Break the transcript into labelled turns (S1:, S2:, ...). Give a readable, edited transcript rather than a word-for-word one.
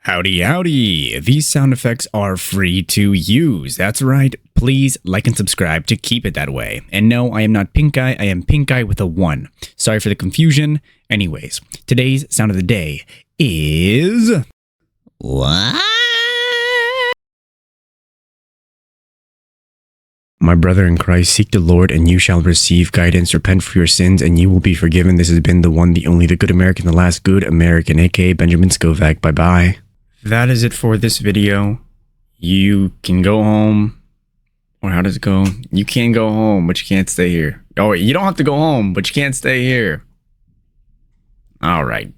S1: Howdy, howdy. These sound effects are free to use. That's right. Please like and subscribe to keep it that way. And no, I am not Pink Eye. I am Pink Eye with a 1. Sorry for the confusion. Anyways, today's sound of the day is...
S2: What?
S1: My brother in Christ, seek the Lord and you shall receive guidance. Repent for your sins and you will be forgiven. This has been the one, the only, the good American, the last good American, aka Benjamin Scovach. Bye-bye. That is it for this video. You can go home. Or how does it go? You can go home, but you can't stay here. Oh, wait, you don't have to go home, but you can't stay here. All right.